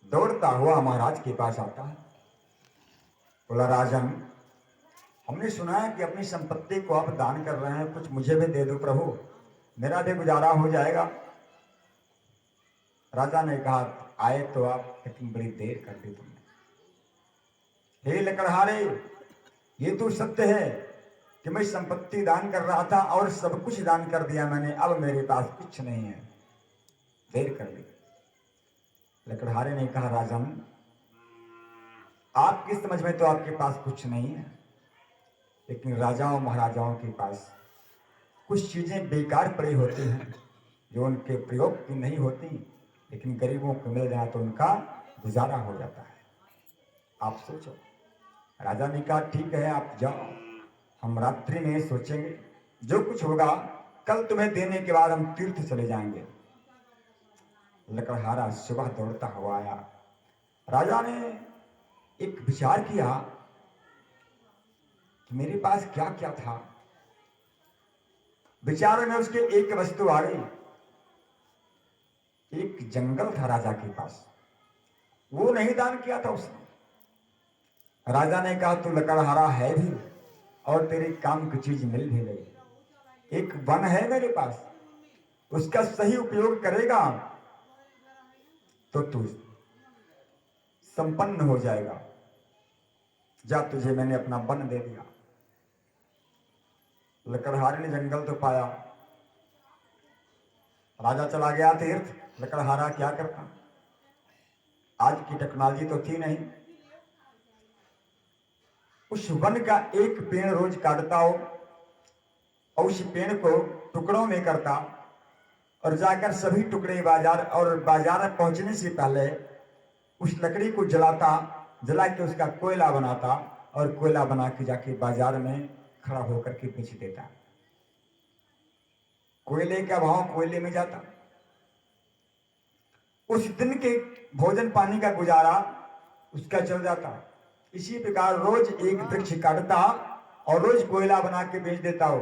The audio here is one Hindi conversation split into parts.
दौड़ता हुआ महाराज के पास आता है। बोला, राजन, हमने सुना है कि अपनी संपत्ति को आप दान कर रहे हैं, कुछ मुझे भी दे दो प्रभु, मेरा भी गुजारा हो जाएगा। राजा ने कहा, आए तो आप, लेकिन बड़ी देर कर दी तुमने। हे लकड़हारे, ये तो सत्य है कि मैं संपत्ति दान कर रहा था और सब कुछ दान कर दिया मैंने, अब मेरे पास कुछ नहीं है, देर कर दी। लकड़हारे ने कहा, राजन, आपकी समझ में तो आपके पास कुछ नहीं है, लेकिन राजाओं महाराजाओं के पास कुछ चीजें बेकार पड़ी होती हैं जो उनके प्रयोग की नहीं होती, लेकिन गरीबों को मिल जाए तो उनका गुजारा हो जाता है। आप सोचो। राजा ने कहा, ठीक है आप जाओ, हम रात्रि में सोचेंगे, जो कुछ होगा कल तुम्हें देने के बाद हम तीर्थ चले जाएंगे। लकड़हारा सुबह दौड़ता हुआ आया। राजा ने एक विचार किया कि मेरे पास क्या क्या था। विचार में उसके एक वस्तु आ गई। एक जंगल था राजा के पास, वो नहीं दान किया था उसने। राजा ने कहा, तू लकड़हारा है भी और तेरे काम की चीज मिल भी गई। एक वन है मेरे पास, उसका सही उपयोग करेगा तो तू संपन्न हो जाएगा। जा, तुझे मैंने अपना वन दे दिया। लकड़हारे ने जंगल तो पाया। राजा चला गया तीर्थ। लकड़हारा क्या करता, आज की टेक्नोलॉजी तो थी नहीं। उस वन का एक पेड़ रोज काटता हो और उस पेड़ को टुकड़ों में करता और जाकर सभी टुकड़े बाजार में पहुंचने से पहले उस लकड़ी को जलाता, जला के उसका कोयला बनाता और कोयला बना के जाके बाजार में खड़ा होकर के बेच देता। कोयले का भाव कोयले में जाता। उस दिन के भोजन पानी का गुजारा उसका चल जाता। इसी प्रकार रोज एक वृक्ष काटता और रोज कोयला बना के बेच देता हो।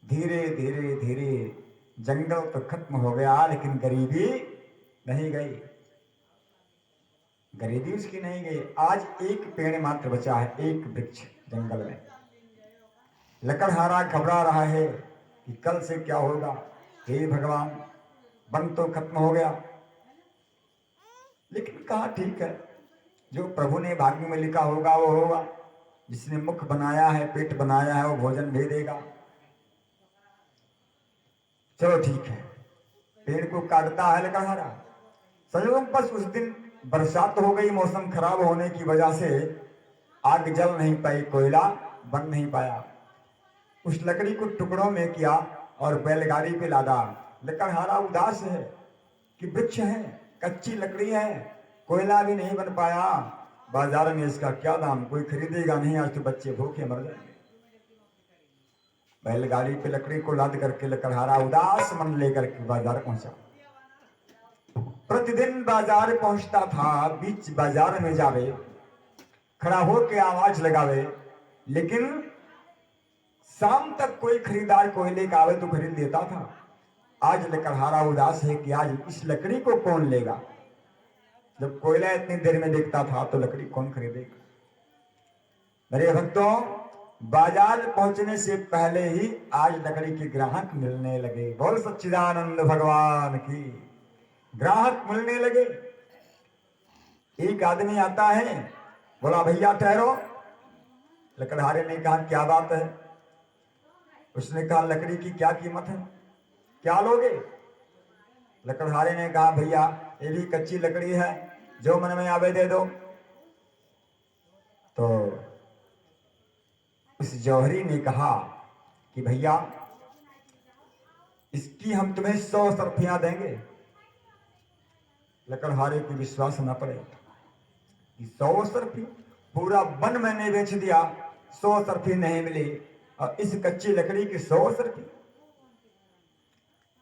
धीरे धीरे धीरे जंगल तो खत्म हो गया, लेकिन गरीबी नहीं गई। गरीबी उसकी नहीं गई। आज एक पेड़ मात्र बचा है, एक वृक्ष जंगल में। लकड़हारा घबरा रहा है कि कल से क्या होगा। हे भगवान, वन तो खत्म हो गया, लेकिन कहा ठीक है, जो प्रभु ने भाग्य में लिखा होगा वो होगा। जिसने मुख बनाया है, पेट बनाया है, वो भोजन भी देगा। चलो ठीक है। पेड़ को काटता है लकड़हारा। संयोगों बस उस दिन बरसात हो गई, मौसम खराब होने की वजह से आग जल नहीं पाई, कोयला बन नहीं पाया। उस लकड़ी को टुकड़ों में किया और बैलगाड़ी पे लादा। लकड़हारा उदास है कि वृक्ष है, कच्ची लकड़ी है, कोयला भी नहीं बन पाया, बाजार में इसका क्या दाम, कोई खरीदेगा नहीं, आज तो बच्चे भूखे मर जाएंगे। बैलगाड़ी पे लकड़ी को लाद करके लकड़हारा उदास मन लेकर के बाजार पहुंचा। प्रतिदिन बाजार पहुंचता था, बीच बाजार में जावे, खड़ा होके आवाज लगावे, लेकिन शाम तक कोई खरीदार कोयले का आवे तो खरीद लेता था। आज लकड़हारा उदास है कि आज इस लकड़ी को कौन लेगा। जब कोयला इतनी देर में देखता था तो लकड़ी कौन खरीदेगा। मेरे भक्तों, बाजार पहुंचने से पहले ही आज लकड़ी के ग्राहक मिलने लगे। बोल सच्चिदानंद भगवान की। ग्राहक मिलने लगे। एक आदमी आता है, बोला भैया ठहरो। लकड़हारे ने कहा क्या बात है। उसने कहा लकड़ी की क्या कीमत है, क्या लोगे। लकड़हारे ने कहा भैया ये भी कच्ची लकड़ी है, जो मन में आवे दे दो। तो उस जौहरी ने कहा कि भैया इसकी हम तुम्हें 100 सरफियां देंगे। लकड़हारे को विश्वास न पड़े कि 100 सरफी, पूरा वन मैंने बेच दिया, 100 सरफी नहीं मिली और इस कच्ची लकड़ी की 100 सरफी।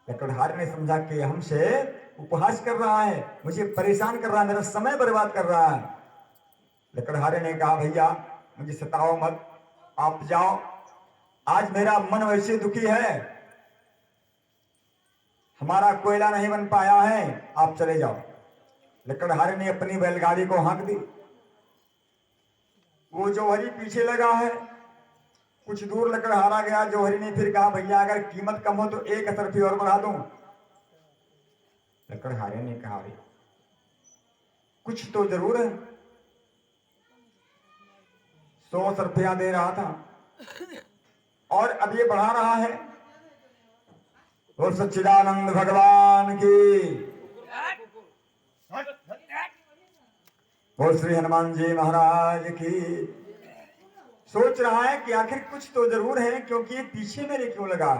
लकड़हारे ने समझा कि हमसे उपहास कर रहा है, मुझे परेशान कर रहा है, मेरा समय बर्बाद कर रहा है। लकड़हारे ने कहा भैया मुझे सताओ मत, आप जाओ, आज मेरा मन वैसे दुखी है, हमारा कोयला नहीं बन पाया है, आप चले जाओ। लकड़हारे ने अपनी बैलगाड़ी को हाँक दी। वो जौहरी पीछे लगा है। कुछ दूर लकड़हारा गया। जौहरी ने फिर कहा, भैया अगर कीमत कम हो तो 1 सरफी और बढ़ा दूं। लकड़हारे ने कहा, भाई कुछ तो जरूर है। 100 सरफिया दे रहा था और अब ये बढ़ा रहा है। और सच्चिदानंद भगवान की और श्री हनुमान जी महाराज की। सोच रहा है कि आखिर कुछ तो जरूर है, क्योंकि ये पीछे मेरे क्यों लगा।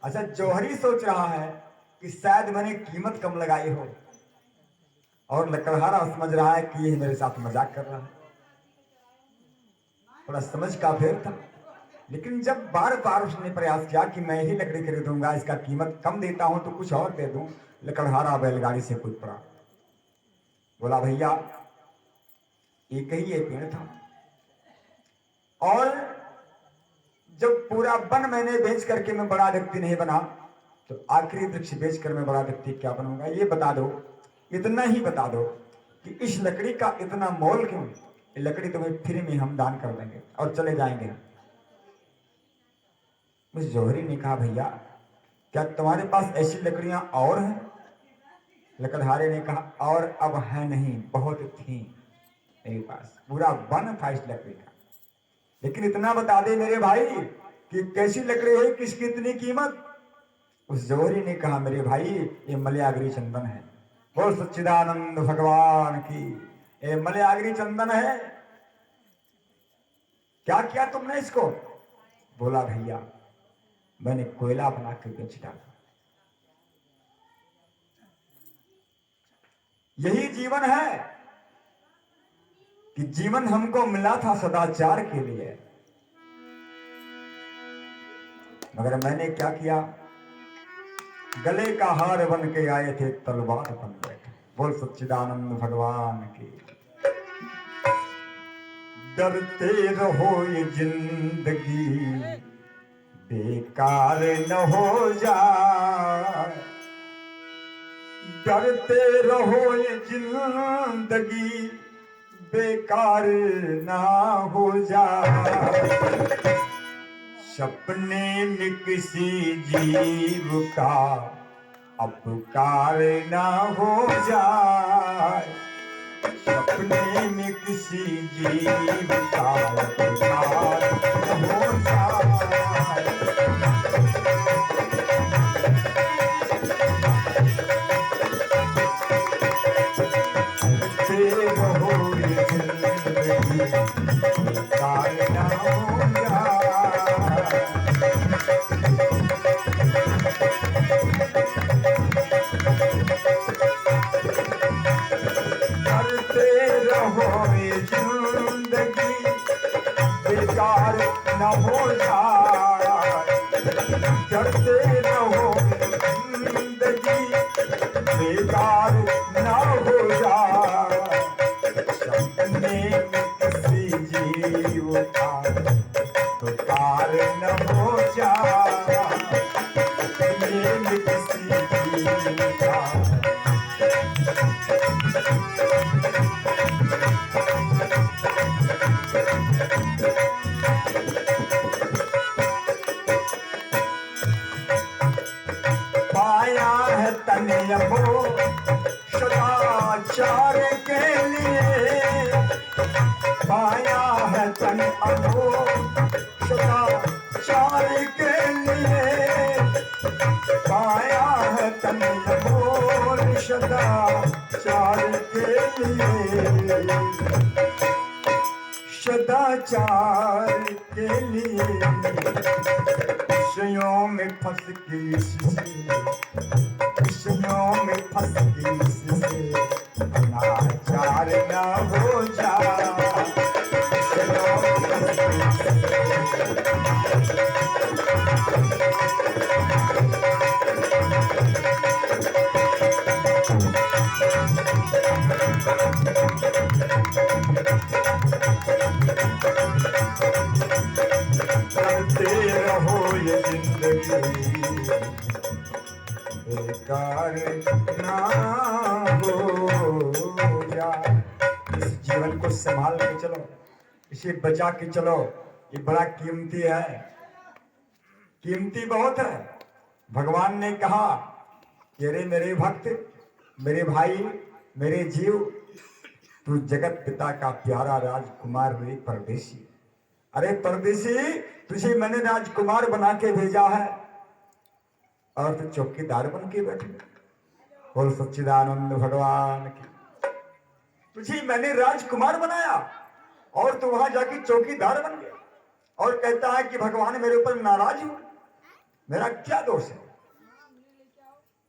अच्छा, जौहरी सोच रहा है कि शायद मैंने कीमत कम लगाई हो, और लकड़हारा समझ रहा है कि ये मेरे साथ मजाक कर रहा है। थोड़ा समझ का फेर था। लेकिन जब बार बार उसने प्रयास किया कि मैं ही लकड़ी खरीदूंगा, इसका कीमत कम देता हूं तो कुछ और दे दूं, लकड़हारा बैलगाड़ी से कूद पड़ा। बोला, भैया एक ही ये पेड़ था, और जब पूरा वन मैंने बेच करके मैं बड़ा व्यक्ति नहीं बना, तो आखिरी वृक्ष बेच कर मैं बड़ा व्यक्ति क्या बनूंगा। ये बता दो, इतना ही बता दो कि इस लकड़ी का इतना मोल क्यों। ये लकड़ी तुम्हें फ्री में हम दान कर देंगे और चले जाएंगे। उस जौहरी ने कहा, भैया क्या तुम्हारे पास ऐसी लकड़ियां और हैं। लकड़हारे ने कहा, और अब है नहीं, बहुत थी मेरे पास, पूरा वन था इस लकड़ी का। लेकिन इतना बता दे मेरे भाई कि कैसी लकड़ी हुई, किसकी इतनी कीमत। उस जौहरी ने कहा, मेरे भाई ये मलयागरी चंदन है। बोल सच्चिदानंद भगवान की। ये मलयागरी चंदन है। क्या किया तुमने इसको। बोला, भैया मैंने कोयला बना के बेच डाला। यही जीवन है कि जीवन हमको मिला था सदाचार के लिए, मगर मैंने क्या किया, गले का हार बन के आए थे, तलवार बन बैठे। बोल सच्चिदानंद भगवान की। डरते रहो ये जिंदगी बेकार न हो जाए, डरते रहो ये जिंदगी बेकार ना हो जाए। सपने में किसी जीव का अपकार ना हो जाए, सपने में किसी जीव का अपकार न हो जाए। रहो ये जिंदगी बेकार ना हो जाए। करते रहो ये जिंदगी बेकार न हो जाए, करते रहो जिंदगी बेकार न हो जाए। सपने में किसी जीव का पुकार न हो जाए, सपने में किसी जीव का। पाया है तनियमो सदाचार के लिए, पाया है तन अमो सदाचार के लिए, पाया है तन अमो सदाचार के लिए, सदाचार के लिए। विषयों में फंस के विषयों में फंस के अनाचार न हो जाए। करते रहो ये जिंदगी बेकार ना हो को संभाल के चलो, इसे बचा के चलो, ये बड़ा कीमती है, कीमती बहुत है। भगवान ने कहा कि अरे मेरे भक्त, मेरे भाई, मेरे जीव, तू जगत पिता का प्यारा राजकुमार हुई परदेसी। अरे परदेसी, तुझे मैंने राजकुमार बना के भेजा है और तू चौकीदार बन के बैठे। बोल सच्चिदानंद भगवान की। तुझे मैंने राजकुमार बनाया और तू वहां जाके चौकीदार बन गया और कहता है कि भगवान मेरे ऊपर नाराज हो। मेरा क्या दोष है?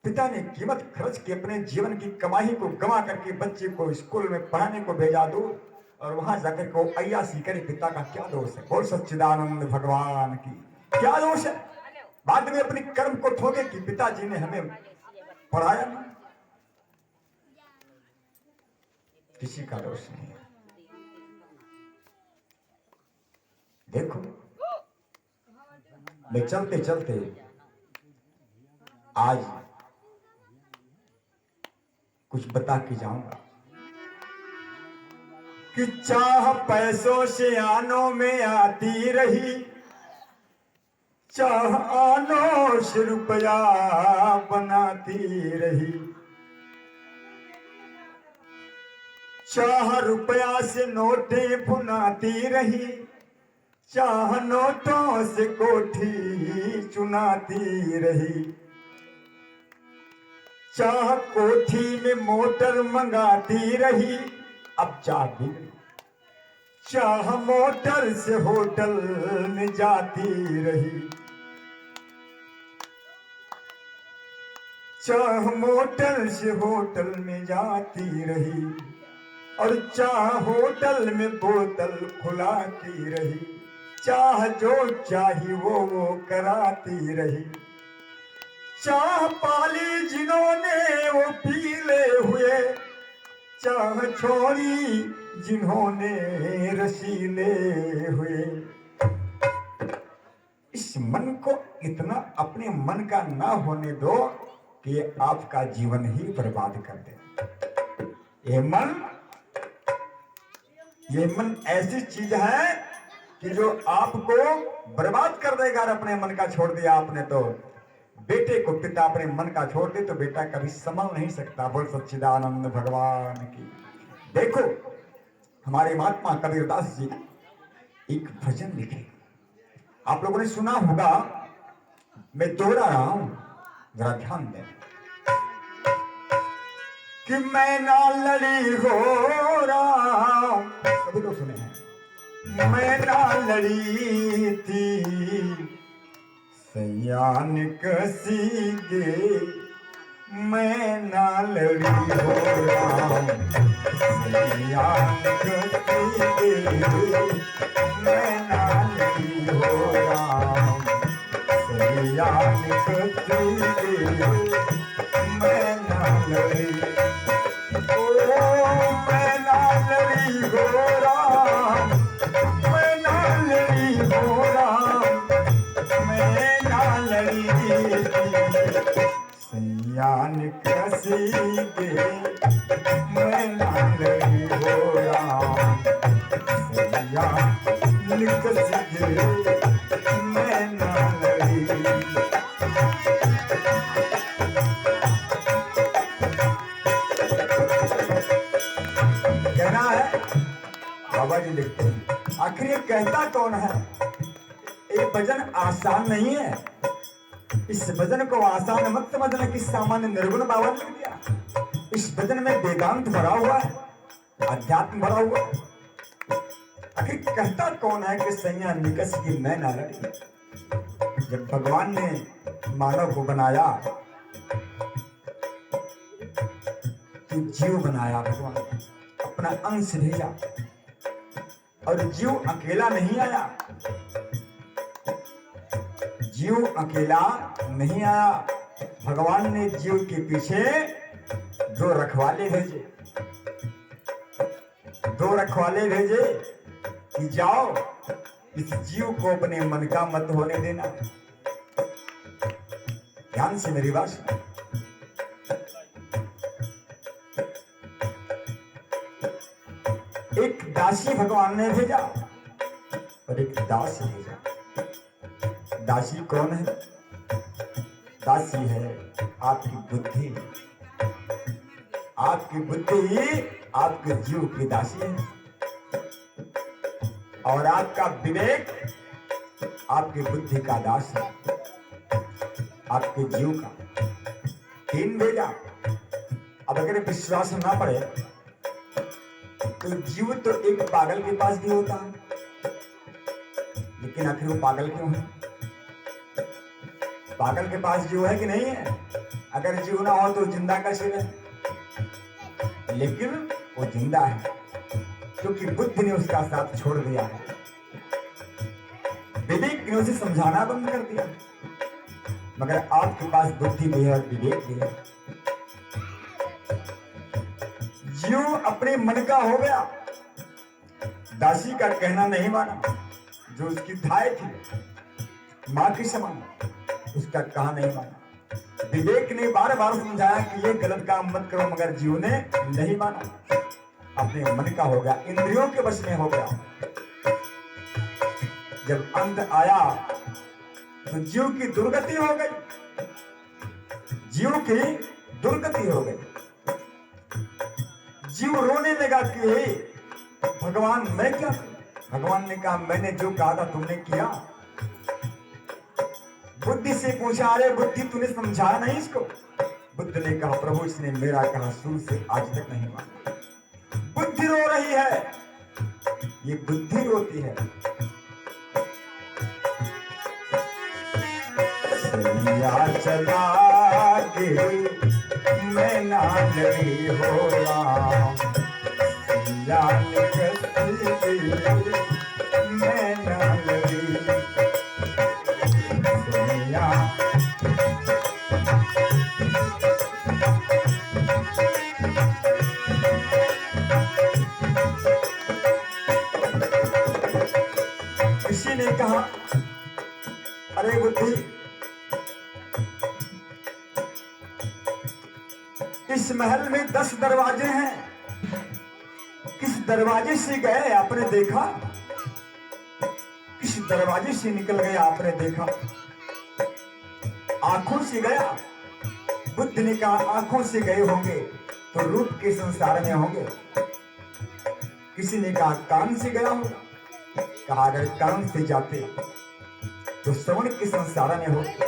पिता ने कीमत खर्च के अपने जीवन की कमाई को गंवा करके बच्चे को स्कूल में पढ़ाने को भेजा दूर और वहां जाकर को अय्यासी करे, पिता का क्या दोष है? बोल सच्चिदानंद भगवान की। क्या दोष है? बाद में अपने कर्म को ठोके कि पिताजी ने हमें पढ़ाया नहीं। किसी का दोष नहीं है। देखो, मैं चलते चलते आज कुछ बता के जाऊंगा कि चाह पैसों से आनों में आती रही, चाह आनों से रुपया बनाती रही, चाह रुपया से नोटें भुनाती रही, चाह नोटों से कोठी चुनाती रही, चाह कोठी में मोटर मंगाती रही, अब चाह बिगड़ी, चाह मोटर से होटल में जाती रही, चाह मोटर से होटल में जाती रही और चाह होटल में बोतल खुलाती रही, चाह जो चाही वो कराती रही, चाह पाली जिन्होंने वो पीले हुए, चाह छोड़ी जिन्होंने रसीले हुए। इस मन को इतना अपने मन का ना होने दो कि ये आपका जीवन ही बर्बाद कर दे। ये मन ऐसी चीज है कि जो आपको बर्बाद कर देगा। अपने मन का छोड़ दिया आपने तो बेटे को पिता अपने मन का छोड़ दे तो बेटा कभी संभल नहीं सकता। बोल सच्चिदानंद भगवान की। देखो, हमारे महात्मा कबीरदास जी एक भजन लिखे, आप लोगों ने सुना होगा, मैं दोहरा रहा हूं, जरा ध्यान दें कि मैं ना लड़ी हो राम, सभी लोग सुने हैं, मैं ना लड़ी थी सयान कसी गे, मैं ना लड़ी हो राम सयान कसी गे, मैं ना लड़ी हो राम सयान कसी गे, मैं ना लड़ी, ओ मैं ना लड़ी हो राम, मैं ना लड़ी हो राम, मैं ना लड़ी सयान कसी गे, मैं ना लड़ी हो राम सयान कसी गे, मैं ना लड़ी। कहना है, बाबा जी लिखते हैं, आखिर ये कहता कौन है? ये भजन आसान नहीं है। इस भजन को आसान मत समझना कि सामान्य निर्गुण बाबा ने लिख दिया। इस भजन में वेदांत भरा हुआ है, अध्यात्म भरा हुआ है। आखिर कहता कौन है कि सैया निकस की मैं ना लड़ी? जब भगवान ने मानव को बनाया तो जीव बनाया, भगवान अपना अंश भेजा और जीव अकेला नहीं आया। जीव अकेला नहीं आया, भगवान ने जीव के पीछे दो रखवाले भेजे। दो रखवाले भेजे कि जाओ इस जीव को अपने मन का मत होने देना। ध्यान से मेरी बात सुनो। एक दासी भगवान ने भेजा और एक दास भेजा। दासी कौन है? दासी है आपकी बुद्धि। आपकी बुद्धि ही आपके जीव की दासी है, और आपका विवेक आपकी बुद्धि का दास है, आपके जीव का। तीन भेजा। अब अगर विश्वास ना पड़े तो जीव तो एक पागल के पास भी होता है, लेकिन आखिर वो पागल क्यों है? पागल के पास जीव है कि नहीं है? अगर जीव ना हो तो जिंदा कैसे है? लेकिन वो जिंदा है क्योंकि बुद्धि ने उसका साथ छोड़ दिया है, विवेक ने उसे समझाना बंद कर दिया। मगर आपके पास बुद्धि भी है और विवेक भी है। जीव अपने मन का हो गया, दासी का कहना नहीं माना। जो उसकी धाय थी मां के समान, उसका कहा नहीं माना। विवेक ने बार बार समझाया कि ये गलत काम मत करो, मगर जीव ने नहीं माना। अपने मन का हो गया, इंद्रियों के वश में हो गया। जब अंत आया तो जीव की दुर्गति हो गई। जीव की दुर्गति हो गई। जीव रोने लगा कि हे भगवान मैं क्या करूं? भगवान ने कहा मैंने जो कहा था तुमने किया। बुद्धि से पूछा, अरे बुद्धि तूने समझाया नहीं इसको? बुद्ध ने कहा प्रभु इसने मेरा कहा शुरू से आज तक नहीं माना। बुद्धि रो रही है, ये बुद्धि रोती है। सैया चला के मैं ना नहीं हो राम, सैया निकलती मैं ना नहीं सैया। किसी ने कहा अरे बुद्धि, इस महल में 10 दरवाजे हैं, किस दरवाजे से गए आपने देखा? किस दरवाजे से निकल गए आपने देखा? आंखों से गया। बुद्ध ने कहा आंखों से गए होंगे तो रूप के संसार में होंगे। किसी ने कहा कान से गया होगा। कहा अगर कान से जाते तो श्रवण के संसार में होते,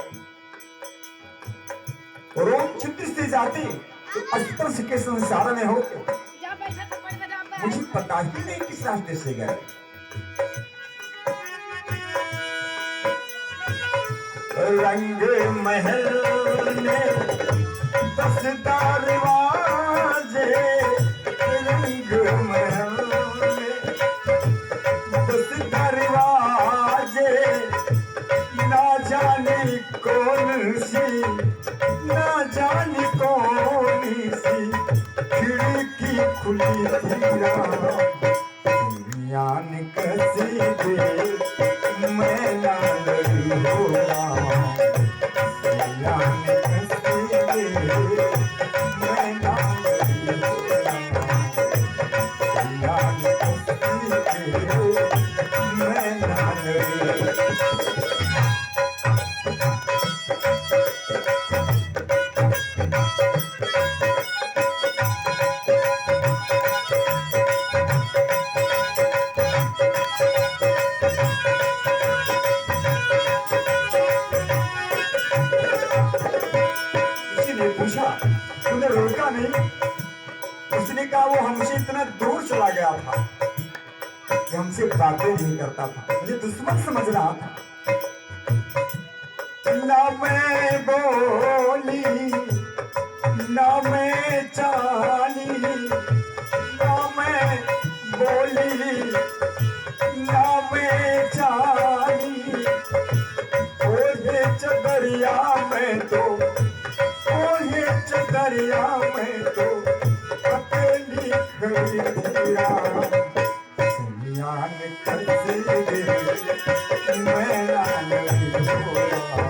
रोम चित्र से जाते तो स्पर्श के संसार में होते। मुझे पता ही नहीं किस रास्ते से गए। रंग महल में 10 दरवाजे, रंग महल में 10 दरवाजे, ना जाने कौन सी, ना जाने कौन सी खिड़की खुली ज्ञान कसी दे मैं ना लड़ी हो राम, ज्ञान कसी दे मैं ना लड़ी हो राम, ज्ञान कसी दे मैं ना लड़ी। तूने रोका नहीं? उसने कहा वो हमसे इतना दूर चला गया था कि हमसे बातें नहीं करता था, मुझे दुश्मन समझ रहा था। ना मैं बोली ना मैं चाली, ना मैं बोली ना मैं चाली, ओढ़े चदरिया में तो चदरिया में तो अकेली खड़ी दिया, ज्ञान कसी दे मैं ना लड़ी हो राम,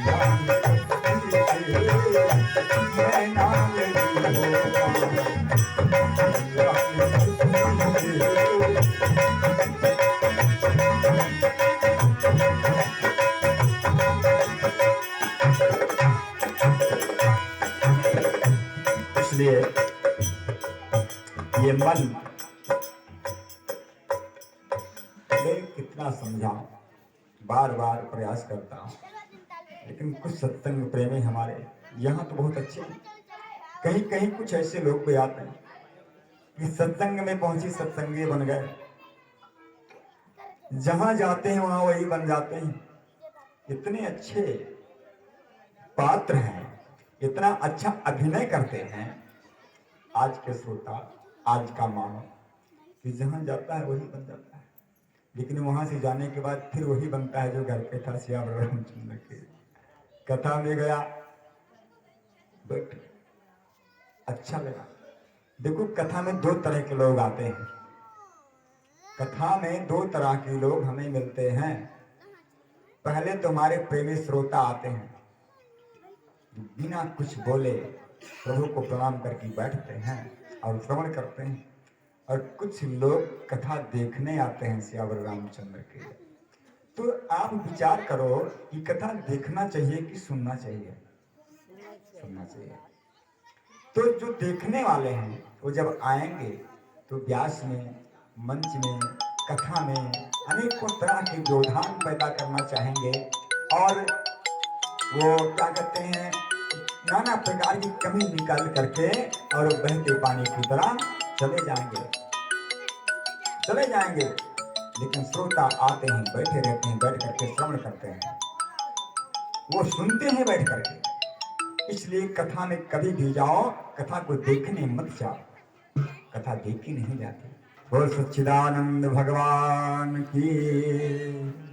ज्ञान कसी दे मैं ना लड़ी हो राम, ज्ञान इसलिए ये मन मैं कितना समझाऊं, बार बार प्रयास करता हूं, लेकिन कुछ सत्संग प्रेमी हमारे यहाँ तो बहुत अच्छे हैं। कहीं कहीं कुछ ऐसे लोग भी आते हैं कि सत्संग में पहुंची सत्संगी बन गए, जहां जाते हैं वहां वही बन जाते हैं। इतने अच्छे पात्र हैं, इतना अच्छा अभिनय करते हैं। आज के श्रोता, आज का मानव कि जहां जाता है वही बन जाता है, लेकिन वहां से जाने के बाद फिर वही बनता है जो घर पे था। श्याम रामचंद्र के कथा में गया, बट अच्छा लगा। देखो, कथा में दो तरह के लोग आते हैं। कथा में दो तरह के लोग हमें मिलते हैं। पहले तुम्हारे प्रेमी श्रोता आते हैं, बिना कुछ बोले प्रभु को प्रणाम करके बैठते हैं और श्रवण करते हैं। और कुछ लोग कथा देखने आते हैं श्यावर रामचंद्र के। तो आप विचार करो कि कथा देखना चाहिए कि सुनना चाहिए? सुनना चाहिए। तो जो देखने वाले हैं वो जब आएंगे तो व्यास में, मंच में, कथा में अनेकों तरह के व्यवधान पैदा करना चाहेंगे और वो क्या कहते हैं, नाना प्रकार की कमी निकाल करके और बहते पानी की तरह चले जाएंगे। लेकिन श्रोता आते हैं, बैठे रहते हैं, बैठ करके श्रवण करते हैं, वो सुनते हैं बैठ करके। इसलिए कथा में कभी भी जाओ, कथा को देखने मत जाओ, कथा देखी नहीं जाती। बोल सच्चिदानंद भगवान की।